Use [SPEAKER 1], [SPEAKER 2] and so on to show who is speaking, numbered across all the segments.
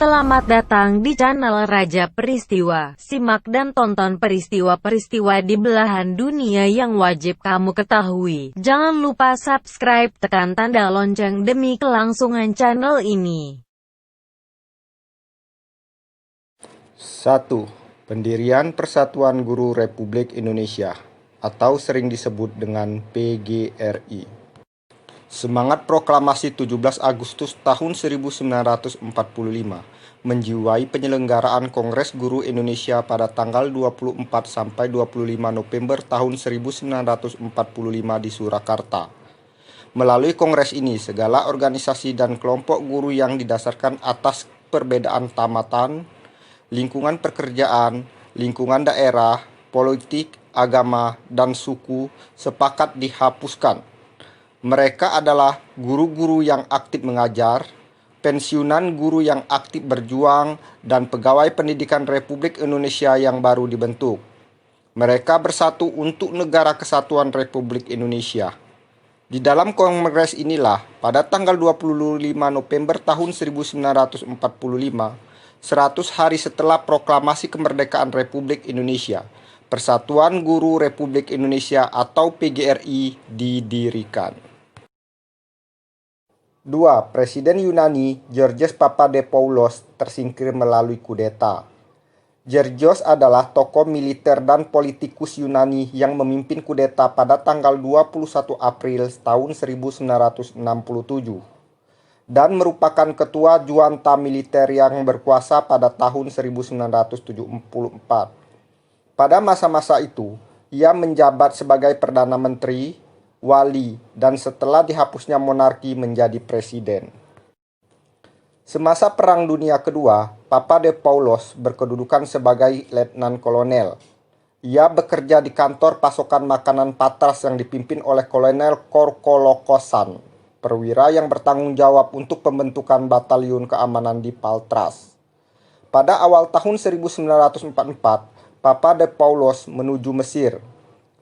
[SPEAKER 1] Selamat datang di channel Raja Peristiwa. Simak dan tonton peristiwa-peristiwa di belahan dunia yang wajib kamu ketahui. Jangan lupa subscribe, tekan tanda lonceng demi kelangsungan channel ini.
[SPEAKER 2] 1. Pendirian Persatuan Guru Republik Indonesia atau sering disebut dengan PGRI. Semangat proklamasi 17 Agustus tahun 1945 menjiwai penyelenggaraan Kongres Guru Indonesia pada tanggal 24 sampai 25 November tahun 1945 di Surakarta. Melalui kongres ini, segala organisasi dan kelompok guru yang didasarkan atas perbedaan tamatan, lingkungan pekerjaan, lingkungan daerah, politik, agama, dan suku sepakat dihapuskan. Mereka adalah guru-guru yang aktif mengajar, pensiunan guru yang aktif berjuang, dan pegawai pendidikan Republik Indonesia yang baru dibentuk. Mereka bersatu untuk Negara Kesatuan Republik Indonesia. Di dalam kongres inilah, pada tanggal 25 November tahun 1945, 100 hari setelah proklamasi kemerdekaan Republik Indonesia, Persatuan Guru Republik Indonesia atau PGRI didirikan. 2. Presiden Yunani Georgios Papadopoulos tersingkir melalui kudeta. Georgios adalah tokoh militer dan politikus Yunani yang memimpin kudeta pada tanggal 21 April tahun 1967 dan merupakan ketua junta militer yang berkuasa pada tahun 1974. Pada masa-masa itu, ia menjabat sebagai Perdana Menteri, wali, dan setelah dihapusnya monarki menjadi presiden. Semasa Perang Dunia Kedua, Papadopoulos berkedudukan sebagai letnan kolonel. Ia bekerja di kantor pasokan makanan Patras yang dipimpin oleh Kolonel Korkolokosan, perwira yang bertanggung jawab untuk pembentukan batalion keamanan di Patras. Pada awal tahun 1944, Papadopoulos menuju Mesir,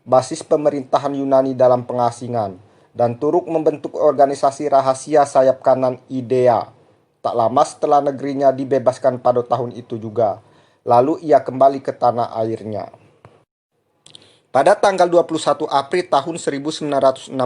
[SPEAKER 2] basis pemerintahan Yunani dalam pengasingan, dan turut membentuk organisasi rahasia sayap kanan IDEA. Tak lama setelah negerinya dibebaskan pada tahun itu juga, lalu ia kembali ke tanah airnya. Pada tanggal 21 April tahun 1967,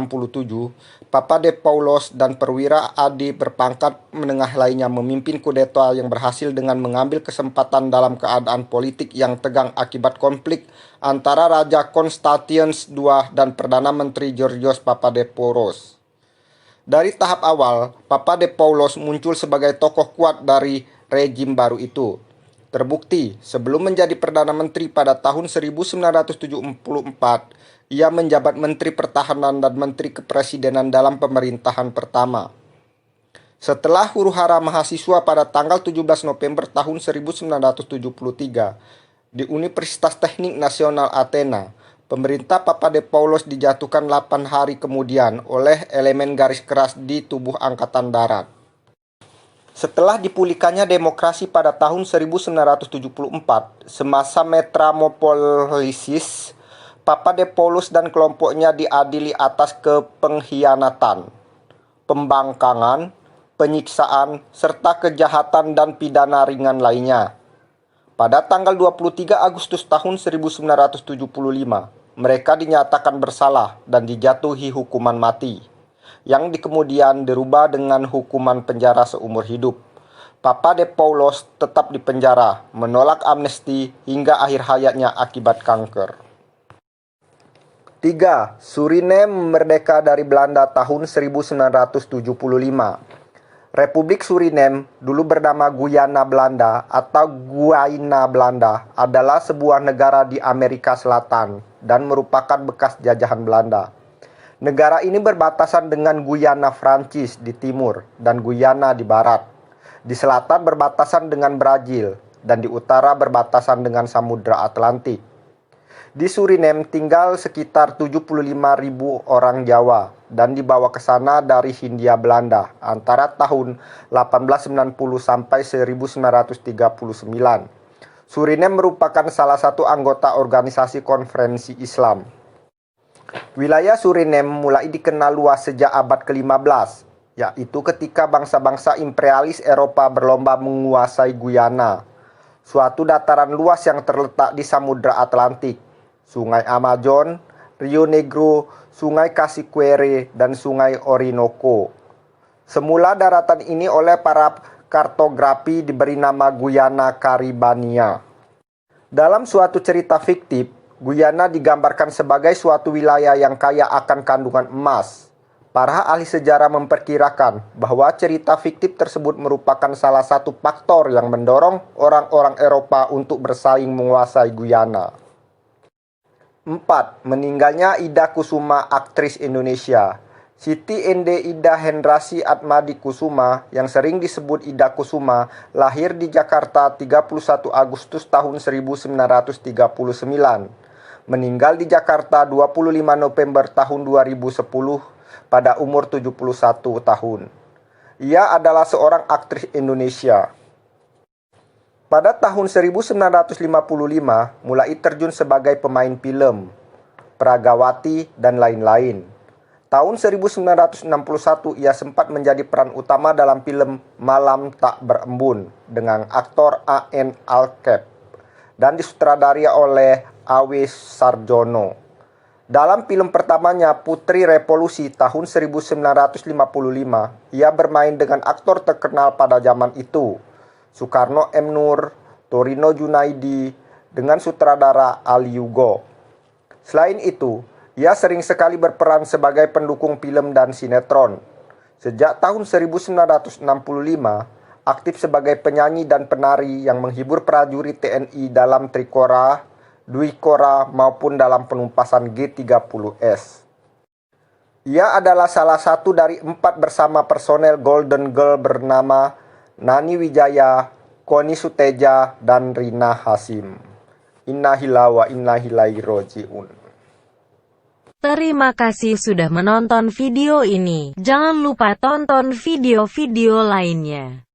[SPEAKER 2] Papadopoulos dan perwira AD berpangkat menengah lainnya memimpin kudeta yang berhasil dengan mengambil kesempatan dalam keadaan politik yang tegang akibat konflik antara Raja Konstantius II dan Perdana Menteri Georgios Papadopoulos. Dari tahap awal, Papadopoulos muncul sebagai tokoh kuat dari rejim baru itu. Terbukti, sebelum menjadi Perdana Menteri pada tahun 1974, ia menjabat Menteri Pertahanan dan Menteri Kepresidenan dalam pemerintahan pertama. Setelah huru-hara mahasiswa pada tanggal 17 November tahun 1973 di Universitas Teknik Nasional Athena, pemerintah Papadopoulos dijatuhkan 8 hari kemudian oleh elemen garis keras di tubuh Angkatan Darat. Setelah dipulihkannya demokrasi pada tahun 1974, semasa metamorfosis, Papadopoulos dan kelompoknya diadili atas kepengkhianatan, pembangkangan, penyiksaan, serta kejahatan dan pidana ringan lainnya. Pada tanggal 23 Agustus tahun 1975, mereka dinyatakan bersalah dan dijatuhi hukuman mati, yang kemudian dirubah dengan hukuman penjara seumur hidup. Papadopoulos tetap dipenjara, menolak amnesti hingga akhir hayatnya akibat kanker. 3. Suriname merdeka dari Belanda tahun 1975. Republik Suriname, dulu bernama Guyana Belanda atau Guaina Belanda, adalah sebuah negara di Amerika Selatan dan merupakan bekas jajahan Belanda. Negara ini berbatasan dengan Guyana Prancis di timur dan Guyana di barat. Di selatan berbatasan dengan Brazil dan di utara berbatasan dengan Samudra Atlantik. Di Suriname tinggal sekitar 75.000 orang Jawa dan dibawa ke sana dari Hindia Belanda antara tahun 1890 sampai 1939. Suriname merupakan salah satu anggota organisasi Konferensi Islam. Wilayah Suriname mulai dikenal luas sejak abad ke-15. yaitu ketika bangsa-bangsa imperialis Eropa berlomba menguasai Guyana, suatu dataran luas yang terletak di Samudra Atlantik, Sungai Amazon, Rio Negro, Sungai Casiquiare, dan Sungai Orinoco. Semula daratan ini oleh para kartografi diberi nama Guyana Caribania. Dalam suatu cerita fiktif, Guyana digambarkan sebagai suatu wilayah yang kaya akan kandungan emas. Para ahli sejarah memperkirakan bahwa cerita fiktif tersebut merupakan salah satu faktor yang mendorong orang-orang Eropa untuk bersaing menguasai Guyana. 4. Meninggalnya Ida Kusuma, aktris Indonesia. Siti Ende Ida Hendrasi Atmadi Kusuma, yang sering disebut Ida Kusuma, lahir di Jakarta 31 Agustus tahun 1939. Meninggal di Jakarta 25 November tahun 2010 pada umur 71 tahun. Ia adalah seorang aktris Indonesia. Pada tahun 1955, mulai terjun sebagai pemain film, peragawati, dan lain-lain. Tahun 1961, ia sempat menjadi peran utama dalam film Malam Tak Berembun dengan aktor A.N. Alkep dan disutradari oleh A.W. Sarjono. Dalam film pertamanya, Putri Revolusi tahun 1955, ia bermain dengan aktor terkenal pada zaman itu, Soekarno M. Nur, Torino Junaidi, dengan sutradara Ali Yugo. Selain itu, ia sering sekali berperan sebagai pendukung film dan sinetron. Sejak tahun 1965, aktif sebagai penyanyi dan penari yang menghibur prajurit TNI dalam Trikora, Duikora, maupun dalam penumpasan G-30S. Ia adalah salah satu dari 4 bersama personel Golden Girl bernama Nani Wijaya, Koni Suteja, dan Rina Hasyim. Innalillahi wa inna ilaihi raji'un.
[SPEAKER 1] Terima kasih sudah menonton video ini. Jangan lupa tonton video-video lainnya.